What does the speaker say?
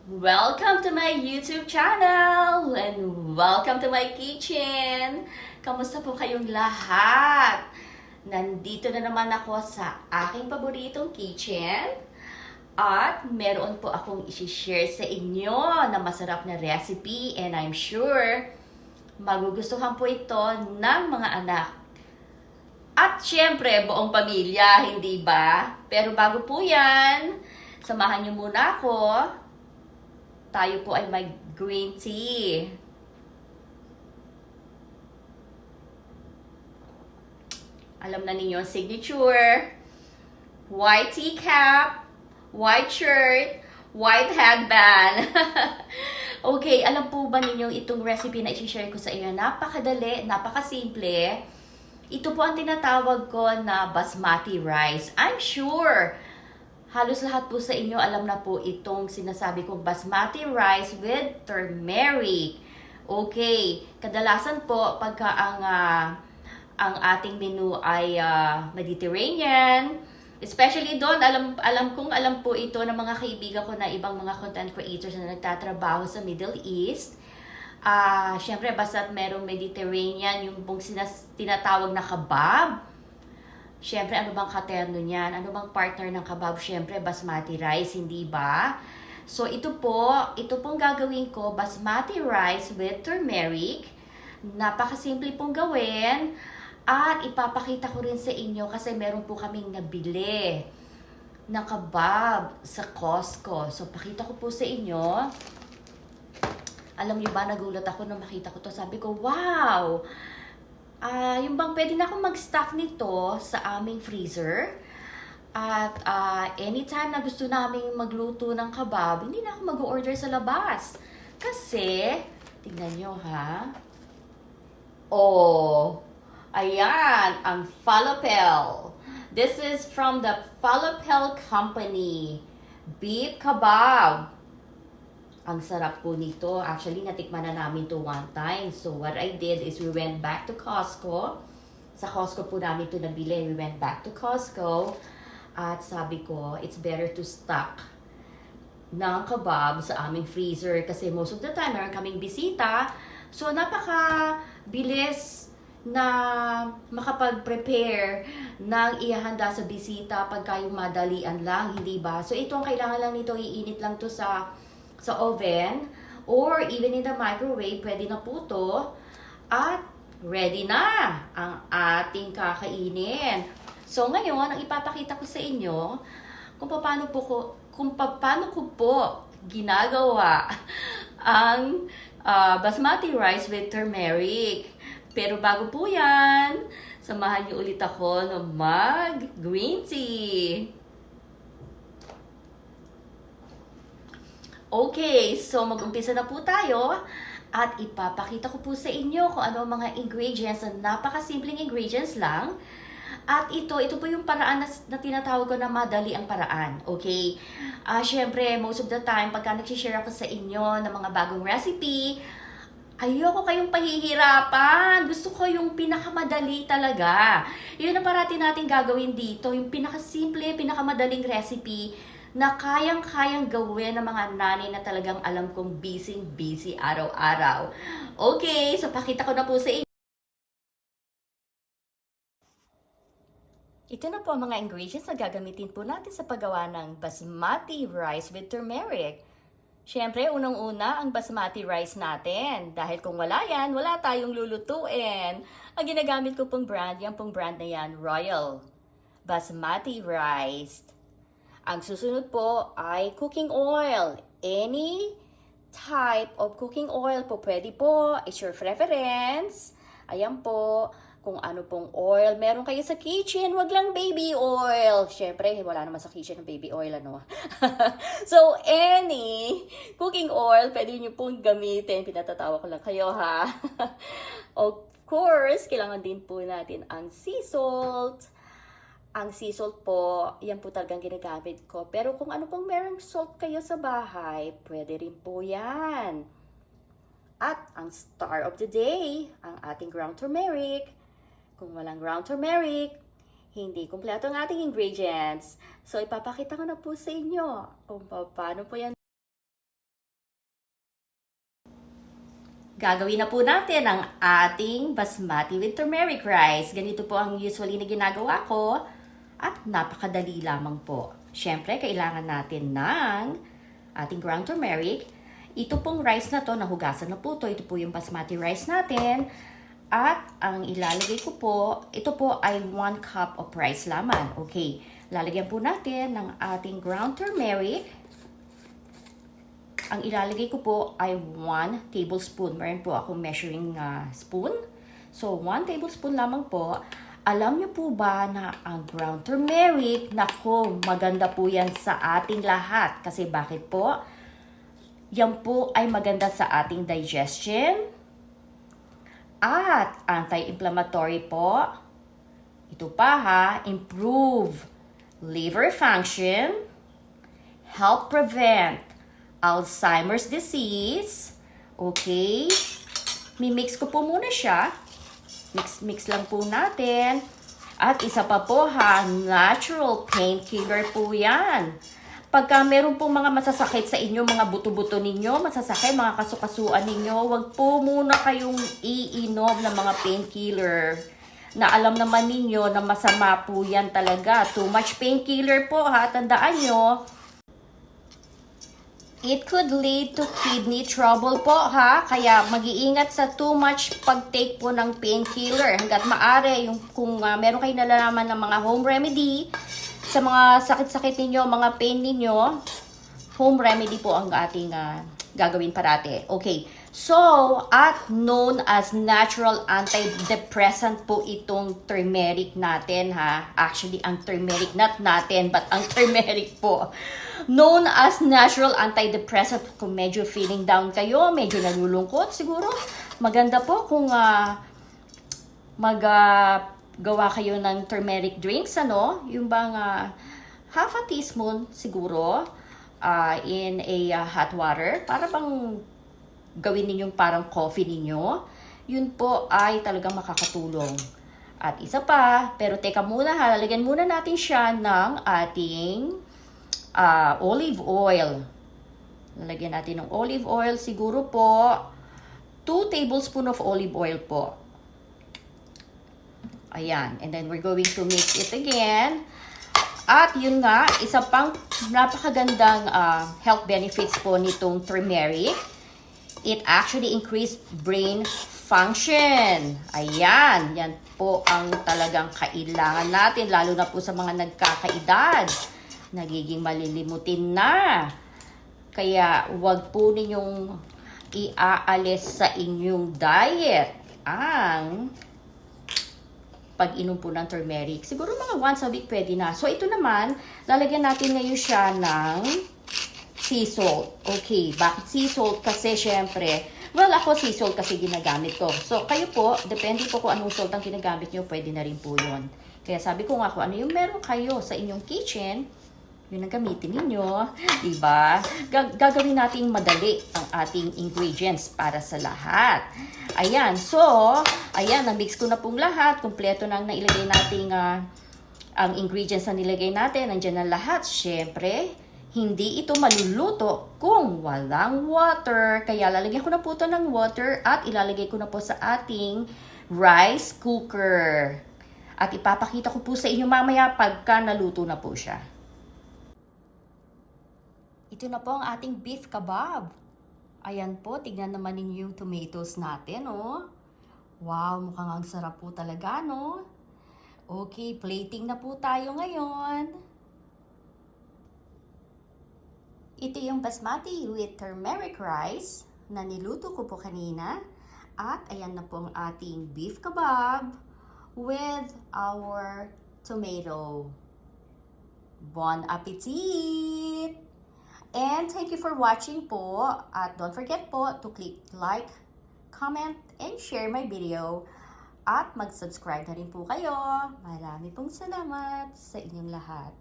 Welcome to my YouTube channel and welcome to my kitchen. Kamusta po kayong lahat? Nandito na naman ako sa aking paboritong kitchen at meron po akong i-share sa inyo na masarap na recipe and I'm sure magugustuhan po ito ng mga anak. At syempre, buong pamilya, hindi ba? Pero bago po yan, samahan niyo muna ako. Tayo po ay may green tea. Alam na ninyo ang signature. White teacup, white shirt, white headband. Okay, alam po ba ninyo itong recipe na i-share ko sa inyo? Napakadali, napakasimple. Ito po ang tinatawag ko na basmati rice. I'm sure halos lahat po sa inyo alam na po itong sinasabi kong basmati rice with turmeric. Okay, kadalasan po pagka ang ating menu ay Mediterranean, especially doon, alam po ito ng mga kaibigan ko na ibang mga content creators na nagtatrabaho sa Middle East. Syempre, basta't merong Mediterranean, yung pong tinatawag na kebab. Siyempre, ano bang katerno niyan? Ano bang partner ng kebab? Siyempre, basmati rice, hindi ba? So, ito pong gagawin ko, basmati rice with turmeric. Napakasimple pong gawin. At ipapakita ko rin sa inyo kasi meron po kaming nabili na kebab sa Costco. So, pakita ko po sa inyo. Alam niyo ba, nagulat ako nung makita ko to. Sabi ko, wow! Yung bang pwede na akong mag-stock nito sa aming freezer. At anytime na gusto naming magluto ng kebab, hindi na ako mag-order sa labas. Kasi, tignan nyo ha. Oh, ayan, ang falafel. This is from the Falafel Company. Beef kebab. Ang sarap po nito. Actually, natikman na namin to one time. So, what I did is we went back to Costco. Sa Costco po namin to nabili. We went back to Costco. At sabi ko, it's better to stock ng kebab sa aming freezer. Kasi most of the time, meron kaming bisita. So, napaka-bilis na makapag-prepare ng ihahanda sa bisita pagka yung madalian lang, hindi ba? So, ito ang kailangan lang nito. Iinit lang to sa oven or even in the microwave, pwede na po to at ready na ang ating kakainin. So ngayon, ang ipapakita ko sa inyo kung paano ko po ginagawa ang basmati rice with turmeric. Pero bago po yan, samahan niyo ulit ako na mag green tea. Okay, so mag-umpisa na po tayo at ipapakita ko po sa inyo kung ano ang mga ingredients na napakasimpleng ingredients lang. At ito po yung paraan na tinatawag ko na madali ang paraan, okay? Syempre, most of the time, pagka nag-share ako sa inyo ng mga bagong recipe, ayoko kayong pahihirapan. Gusto ko yung pinakamadali talaga. Yun ang parati natin gagawin dito, yung pinakasimple, pinakamadaling recipe na kayang-kayang gawin ng mga nanay na talagang alam kong busy araw-araw. Okay, so pakita ko na po sa inyo. Ito na po ang mga ingredients na gagamitin po natin sa paggawa ng basmati rice with turmeric. Siyempre, unang-una ang basmati rice natin. Dahil kung wala yan, wala tayong lulutuin. Ang ginagamit ko pong brand, yan pong brand na yan, Royal Basmati Rice. Ang susunod po ay cooking oil. Any type of cooking oil po pwede po. It's your preference. Ayan po. Kung ano pong oil meron kayo sa kitchen, wag lang baby oil. Siyempre, wala naman sa kitchen ng baby oil, ano. So, any cooking oil, pwede nyo pong gamitin. Pinatatawa ko lang kayo, ha. Of course, kailangan din po natin ang sea salt. Ang sea salt po, yan po talagang ginagamit ko. Pero kung ano pong merong salt kayo sa bahay, pwede rin po yan. At ang star of the day, ang ating ground turmeric. Kung walang ground turmeric, hindi kumpleto ang ating ingredients. So, ipapakita ko na po sa inyo kung paano po yan Gagawin na po natin ang ating basmati with turmeric rice. Ganito po ang usually na ginagawa ko at napakadali lamang po. Siyempre, kailangan natin ng ating ground turmeric. Ito pong rice na to, nahugasan na po to. Ito po yung basmati rice natin. At ang ilalagay ko po, ito po ay 1 cup of rice lamang. Okay, lalagyan po natin ng ating ground turmeric. Ang ilalagay ko po ay 1 tablespoon. Meron po akong measuring spoon. So, 1 tablespoon lamang po. Alam niyo po ba na ang ground turmeric, nako, maganda po yan sa ating lahat. Kasi bakit po? Yan po ay maganda sa ating digestion. At anti-inflammatory po. Ito pa ha, improve liver function, help prevent Alzheimer's disease. Okay. Mimix ko po muna siya. Mix lang po natin. At isa pa po ha, natural painkiller po yan. Pagka meron pong mga masasakit sa inyo, mga buto-buto ninyo, masasakit, mga kasukasuan ninyo, wag po muna kayong iinom ng mga painkiller. Na alam naman ninyo na masama po yan talaga. Too much painkiller po ha, tandaan nyo. It could lead to kidney trouble po ha. Kaya mag-iingat sa too much pag-take po ng painkiller. Hanggat maaari, kung meron kayo nalalaman ng mga home remedy, sa mga sakit-sakit ninyo, mga pain ninyo, home remedy po ang ating gagawin parate. Okay. So, at known as natural antidepressant po itong turmeric natin ha. Actually, ang turmeric not natin, but ang turmeric po. Known as natural antidepressant. Kung medyo feeling down kayo, medyo nalulungkot siguro, maganda po kung gawa kayo ng turmeric drinks, ano? Yung bang half a teaspoon siguro in a hot water para bang gawin ninyong parang coffee ninyo. Yun po ay talagang makakatulong. At isa pa, pero teka muna ha, lalagyan muna natin siya ng ating olive oil. Lalagyan natin ng olive oil siguro po 2 tablespoon of olive oil po. Ayan. And then we're going to mix it again. At yun nga, isa pang napakagandang health benefits po nitong turmeric. It actually increased brain function. Ayan. Yan po ang talagang kailangan natin, lalo na po sa mga nagkakaedad. Nagiging malilimutin na. Kaya wag po ninyong iaalis sa inyong diet ang pag-inom po ng turmeric. Siguro mga once a week pwede na. So, ito naman, lalagyan natin ngayon siya ng sea salt. Okay, bakit sea salt? Kasi syempre, well, ako sea salt kasi ginagamit ko. So, kayo po, depende po kung anong salt ang ginagamit nyo, pwede na rin po yun. Kaya sabi ko nga, kung ano yung meron kayo sa inyong kitchen, yun ang gamitin ninyo. Diba? Gagawin natin madali ang ating ingredients para sa lahat. Ayan. So, ayan, na-mix ko na pong lahat. Kompleto na ang nailagay nating ang ingredients na nilagay natin. Nandiyan na lahat. Siyempre, hindi ito maluluto kung walang water. Kaya lalagyan ko na po ito ng water at ilalagay ko na po sa ating rice cooker. At ipapakita ko po sa inyo mamaya pagka naluto na po siya. Ito na po ang ating beef kebab. Ayan po, tignan naman ninyo yung tomatoes natin, oh. Wow, mukhang ang sarap po talaga, no? Okay, plating na po tayo ngayon. Ito yung basmati with turmeric rice na niluto ko po kanina. At ayan na po ang ating beef kebab with our tomato. Bon appetit! And thank you for watching po. At don't forget po to click like, comment, and share my video. At mag-subscribe na rin po kayo. Marami pong salamat sa inyong lahat.